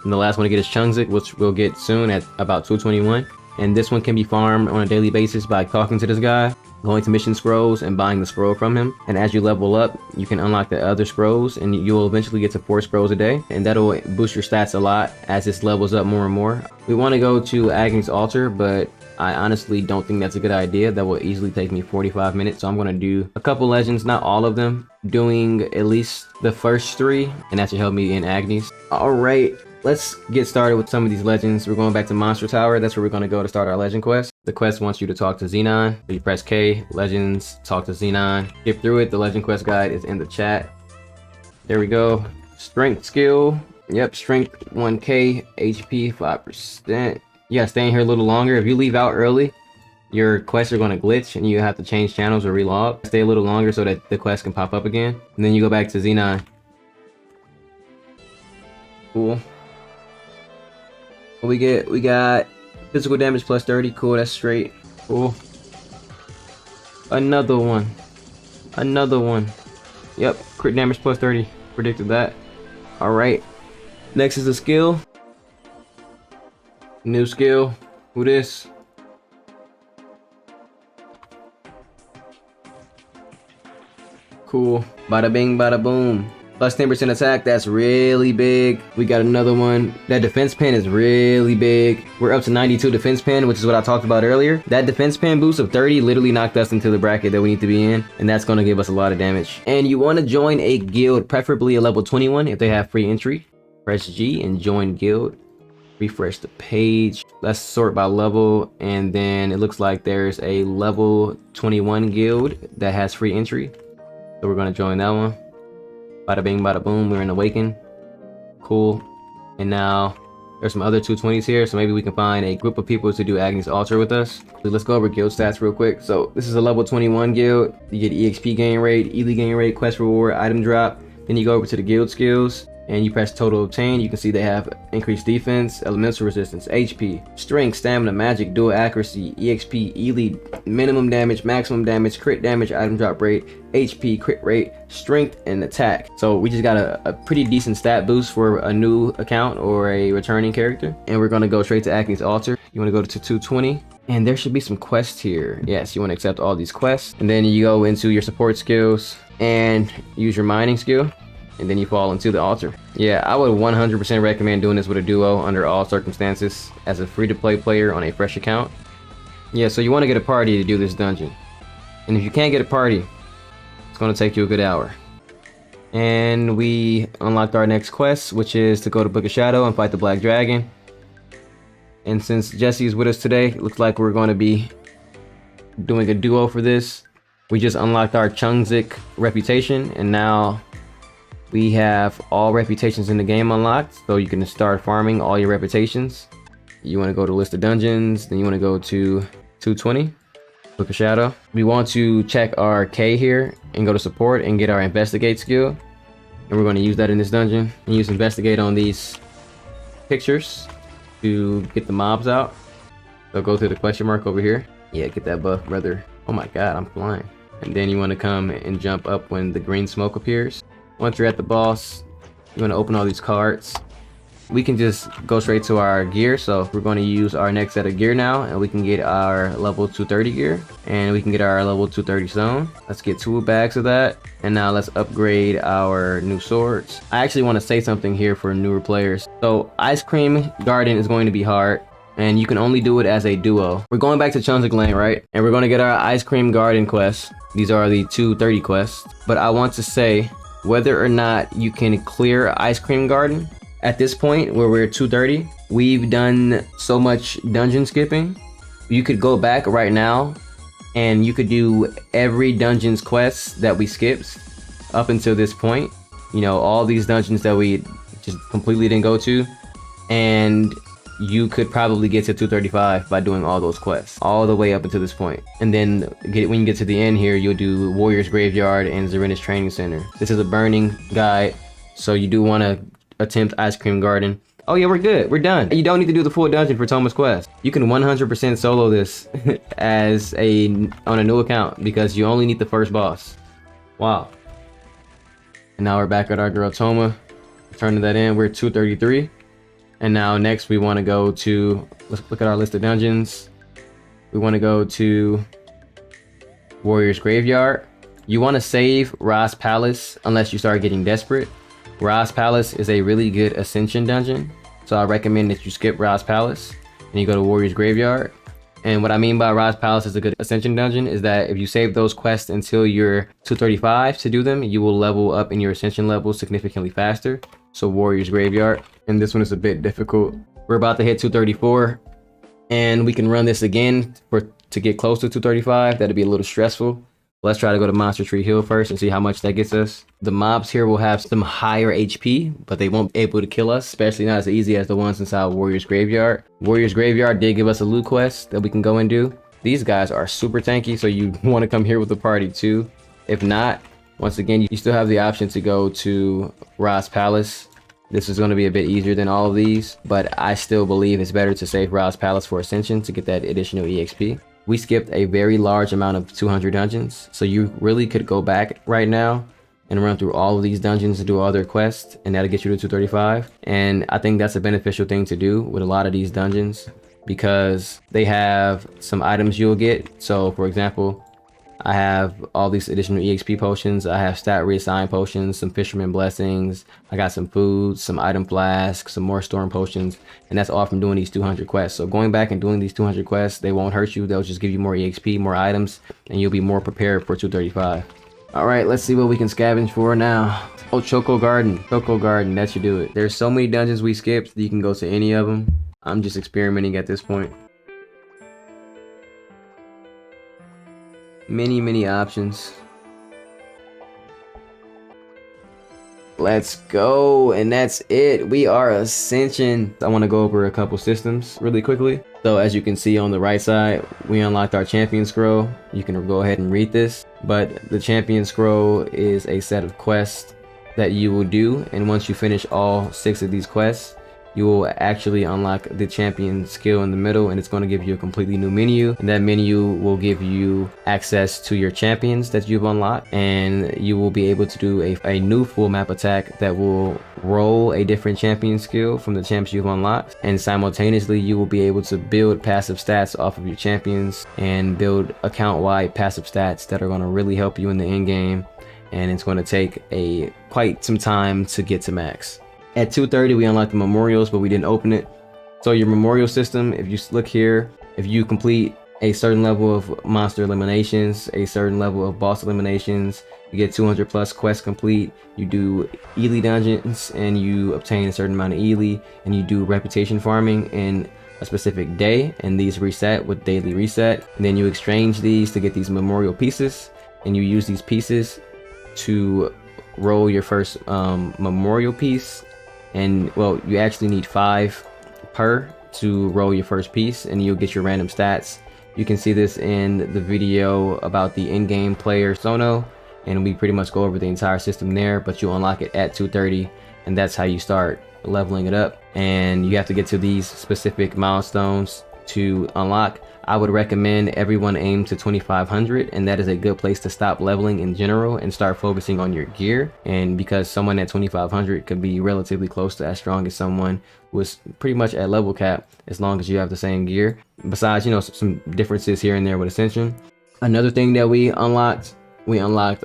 And the last one to get is Chungzik, which we'll get soon at about 221. And this one can be farmed on a daily basis by talking to this guy, going to mission scrolls and buying the scroll from him. And as you level up, you can unlock the other scrolls, and you'll eventually get to 4 scrolls a day, and that'll boost your stats a lot as this levels up more and more. We want to go to Agnes altar, but I honestly don't think that's a good idea. That will easily take me 45 minutes. So I'm going to do a couple legends, not all of them, doing at least the first 3, and that should help me in Agnes. All right. Let's get started with some of these legends. We're going back to Monster Tower. That's where we're going to go to start our legend quest. The quest wants you to talk to Xenon. So you press K, legends, talk to Xenon. Skip through it. The legend quest guide is in the chat. There we go. Strength skill. Yep, strength 1k, HP 5%. Yeah, staying here a little longer. If you leave out early, your quests are going to glitch and you have to change channels or relog. Stay a little longer so that the quest can pop up again. And then you go back to Xenon. Cool. We got physical damage plus 30. Cool, that's straight. Cool. Another one. Yep, crit damage plus 30. Predicted that. Alright. Next is a skill. New skill. Who this? Cool. Bada bing, bada boom. Plus 10% attack, that's really big. We got another one. That defense pen is really big. We're up to 92 defense pen, which is what I talked about earlier. That defense pen boost of 30 literally knocked us into the bracket that we need to be in, and that's gonna give us a lot of damage. And you wanna join a guild, preferably a level 21 if they have free entry. Press G and join guild. Refresh the page. Let's sort by level, and then it looks like there's a level 21 guild that has free entry. So we're gonna join that one. Bada bing, bada boom, we're in Awaken. Cool. And now there's some other 220s here, so maybe we can find a group of people to do Agnes Altar with us. So let's go over guild stats real quick. So this is a level 21 guild. You get EXP gain rate, Ely gain rate, quest reward, item drop. Then you go over to the guild skills. and you press total obtain, you can see they have increased defense, elemental resistance, HP, strength, stamina, magic, dual accuracy, EXP, elite, minimum damage, maximum damage, crit damage, item drop rate, HP, crit rate, strength, and attack. So we just got a pretty decent stat boost for a new account or a returning character. And we're gonna go straight to Acme's altar. You wanna go to 220. And there should be some quests here. Yes, you want to accept all these quests. And then you go into your support skills and use your mining skill. And then you fall into the altar. Yeah, I would 100% recommend doing this with a duo under all circumstances as a free-to-play player on a fresh account. Yeah, so you want to get a party to do this dungeon. And if you can't get a party, it's going to take you a good hour. And we unlocked our next quest, which is to go to Book of Shadow and fight the Black Dragon. And since Jesse is with us today, it looks like we're going to be doing a duo for this. We just unlocked our Chungzik reputation, and now we have all reputations in the game unlocked, so you can start farming all your reputations. You want to go to list of dungeons, then you want to go to 220, Book of Shadow. We want to check our K here and go to support and get our investigate skill. And we're going to use that in this dungeon and use investigate on these pictures to get the mobs out. So go through the question mark over here. Yeah, get that buff, brother. Oh my god, I'm flying. And then you want to come and jump up when the green smoke appears. Once you're at the boss, you want to open all these cards. We can just go straight to our gear. So we're going to use our next set of gear now, and we can get our level 230 gear, and we can get our level 230 zone. Let's get 2 bags of that. And now let's upgrade our new swords. I actually want to say something here for newer players. So Ice Cream Garden is going to be hard, and you can only do it as a duo. We're going back to Chungzik Lane, right? And we're going to get our Ice Cream Garden quests. These are the 230 quests. But I want to say, whether or not you can clear Ice Cream Garden, at this point where we're 230, we've done so much dungeon skipping. You could go back right now and you could do every dungeon's quest that we skipped up until this point. You know, all these dungeons that we just completely didn't go to, and you could probably get to 235 by doing all those quests all the way up until this point. And then when you get to the end here, you'll do Warrior's Graveyard and Zarina's Training Center. This is a burning guide, so you do want to attempt Ice Cream Garden. Oh yeah, we're good. We're done. You don't need to do the full dungeon for Thomas Quest. You can 100% solo this as on a new account because you only need the first boss. Wow. And now we're back at our girl Toma. Turning that in, we're 233. And now next we want to go to, let's look at our list of dungeons. We want to go to Warrior's Graveyard. You want to save Ra's Palace unless you start getting desperate. Ra's Palace is a really good Ascension dungeon, so I recommend that you skip Ra's Palace and you go to Warrior's Graveyard. And what I mean by Ra's Palace is a good Ascension dungeon is that if you save those quests until you're 235 to do them, you will level up in your Ascension level significantly faster. So Warrior's Graveyard. And this one is a bit difficult. We're about to hit 234, and we can run this again to get close to 235. That'd be a little stressful. Let's try to go to Monster Tree Hill first and see how much that gets us. The mobs here will have some higher HP, but they won't be able to kill us, especially not as easy as the ones inside Warrior's Graveyard. Warrior's Graveyard did give us a loot quest that we can go and do. These guys are super tanky, so you want to come here with the party too. If not, once again, you still have the option to go to Ra's Palace. This is going to be a bit easier than all of these, but I still believe it's better to save Ra's Palace for Ascension to get that additional EXP. We skipped a very large amount of 200 dungeons, so you really could go back right now and run through all of these dungeons and do all their quests, and that'll get you to 235. And I think that's a beneficial thing to do with a lot of these dungeons because they have some items you'll get. So for example, I have all these additional EXP potions. I have stat reassign potions, some fisherman blessings. I got some food, some item flasks, some more storm potions, and that's all from doing these 200 quests. So going back and doing these 200 quests, they won't hurt you. They'll just give you more EXP, more items, and you'll be more prepared for 235. All right, let's see what we can scavenge for now. Oh, Choco Garden. Choco Garden, that should do it. There's so many dungeons we skipped that you can go to any of them. I'm just experimenting at this point. Many options. Let's go, and that's it. We are Ascension. I want to go over a couple systems really quickly. So as you can see on the right side, we unlocked our champion scroll. You can go ahead and read this, but the champion scroll is a set of quests that you will do, and once you finish all 6 of these quests, you will actually unlock the champion skill in the middle, and it's going to give you a completely new menu, and that menu will give you access to your champions that you've unlocked, and you will be able to do a new full map attack that will roll a different champion skill from the champs you've unlocked, and simultaneously you will be able to build passive stats off of your champions and build account-wide passive stats that are going to really help you in the end game, and it's going to take quite some time to get to max. At 230 we unlocked the memorials, but we didn't open it. So your memorial system, if you look here, if you complete a certain level of monster eliminations, a certain level of boss eliminations, you get 200 plus quests complete, you do Ely dungeons and you obtain a certain amount of Ely, and you do reputation farming in a specific day, and these reset with daily reset, and then you exchange these to get these memorial pieces, and you use these pieces to roll your first memorial piece. And well, you actually need 5 per to roll your first piece, and you'll get your random stats. You can see this in the video about the in-game player Sono, and we pretty much go over the entire system there, but you unlock it at 230, and that's how you start leveling it up. And you have to get to these specific milestones to unlock. I would recommend everyone aim to 2500, and that is a good place to stop leveling in general and start focusing on your gear. And because someone at 2500 could be relatively close to as strong as someone who is pretty much at level cap, as long as you have the same gear. Besides, you know, some differences here and there with Ascension. Another thing that we unlocked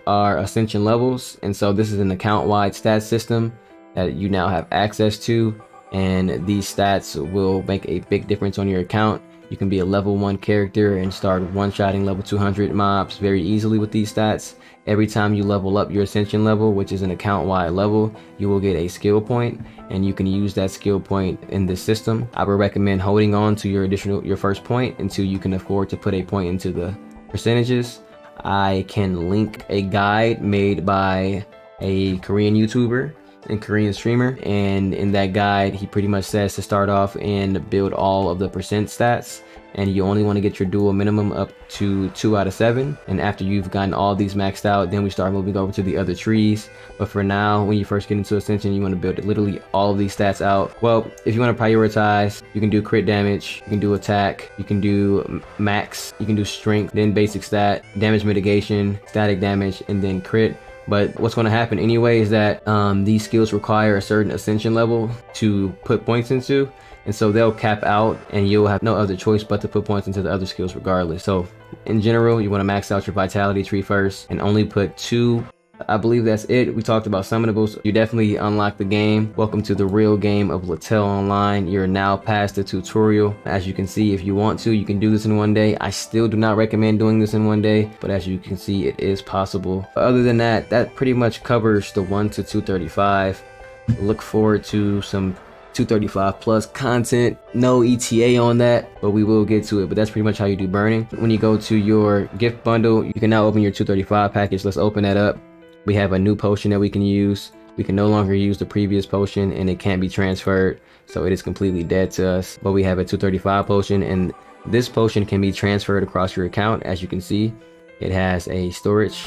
our Ascension levels, and so this is an account-wide stats system that you now have access to, and these stats will make a big difference on your account. You can be a level 1 character and start one-shotting level 200 mobs very easily with these stats. Every time you level up your Ascension level, which is an account-wide level, you will get a skill point, and you can use that skill point in this system. I would recommend holding on to your first point until you can afford to put a point into the percentages. I can link a guide made by a Korean YouTuber and Korean streamer, and in that guide he pretty much says to start off and build all of the percent stats, and you only want to get your dual minimum up to 2 out of 7, and after you've gotten all these maxed out, then we start moving over to the other trees. But for now, when you first get into Ascension, you want to build literally all of these stats out. Well, if you want to prioritize, you can do crit damage, you can do attack, you can do max, you can do strength, then basic stat, damage mitigation, static damage, and then crit. But what's going to happen anyway is that these skills require a certain Ascension level to put points into, and so they'll cap out, and you'll have no other choice but to put points into the other skills regardless. So in general, you want to max out your vitality tree first and only put 2. I believe that's it. We talked about Summonables. You definitely unlock the game. Welcome to the real game of LaTale Online. You're now past the tutorial. As you can see, if you want to, you can do this in one day. I still do not recommend doing this in one day, but as you can see, it is possible. Other than that, that pretty much covers the 1 to 235. Look forward to some 235 plus content. No ETA on that, but we will get to it. But that's pretty much how you do burning. When you go to your gift bundle, you can now open your 235 package. Let's open that up. We have a new potion that we can use. We can no longer use the previous potion, and it can't be transferred, so it is completely dead to us. But we have a 235 potion, and this potion can be transferred across your account. As you can see, it has a storage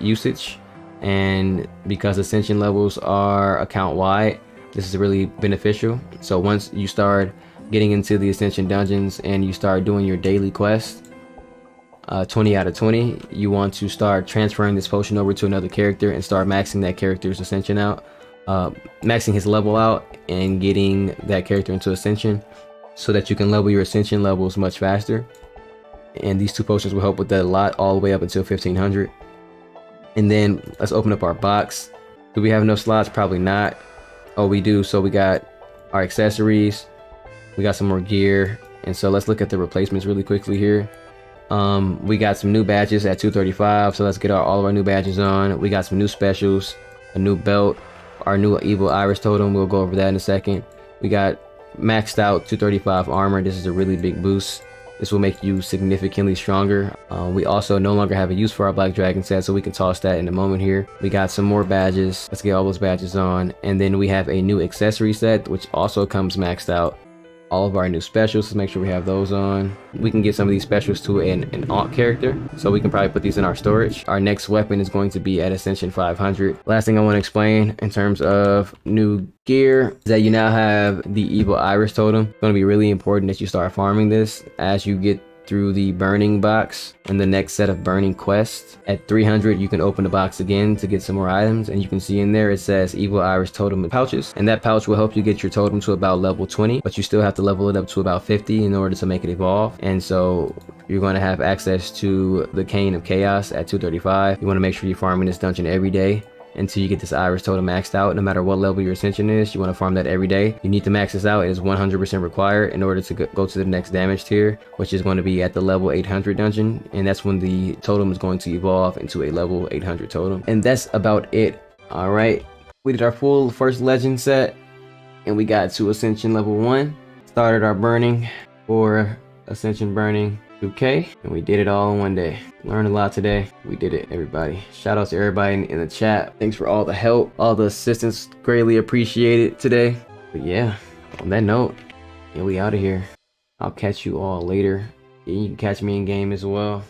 usage, and because Ascension levels are account wide, this is really beneficial. So once you start getting into the Ascension dungeons and you start doing your daily quest, 20 out of 20, you want to start transferring this potion over to another character and start maxing that character's Ascension out, maxing his level out and getting that character into Ascension so that you can level your Ascension levels much faster. And these 2 potions will help with that a lot, all the way up until 1500. And then let's open up our box. Do we have enough slots? Probably not. Oh, we do. So we got our accessories, we got some more gear, and so let's look at the replacements really quickly here. We got some new badges at 235, so let's get all of our new badges on. We got some new specials, a new belt, our new evil iris totem. We'll go over that in a second. We got maxed out 235 armor. This is a really big boost. This will make you significantly stronger. We also no longer have a use for our black dragon set, so we can toss that in a moment here. We got some more badges. Let's get all those badges on. And then we have a new accessory set, which also comes maxed out. all of our new specials, so make sure we have those on. We can give some of these specials to an alt character, so we can probably put these in our storage. Our next weapon is going to be at Ascension 500. Last thing I want to explain in terms of new gear is that you now have the evil iris totem. It's going to be really important that you start farming this as you get through the burning box and the next set of burning quests. At 300 you can open the box again to get some more items, and you can see in there it says evil iris totem pouches, and that pouch will help you get your totem to about level 20, but you still have to level it up to about 50 in order to make it evolve. And so you're going to have access to the cane of chaos at 235. You want to make sure you're farming this dungeon every day until you get this iris totem maxed out. No matter what level your ascension is, you want to farm that every day. You need to max this out. It is 100% required in order to go to the next damage tier, which is going to be at the level 800 dungeon, and that's when the totem is going to evolve into a level 800 totem. And that's about it. All right, we did our full first legend set and we got to ascension level 1. Started our burning for ascension burning 2K, and we did it all in one day. Learned a lot today. We did it, everybody. Shout out to everybody in the chat. Thanks for all the help, all the assistance, greatly appreciated today. But yeah, on that note, yeah, we out of here. I'll catch you all later. Yeah, you can catch me in game as well.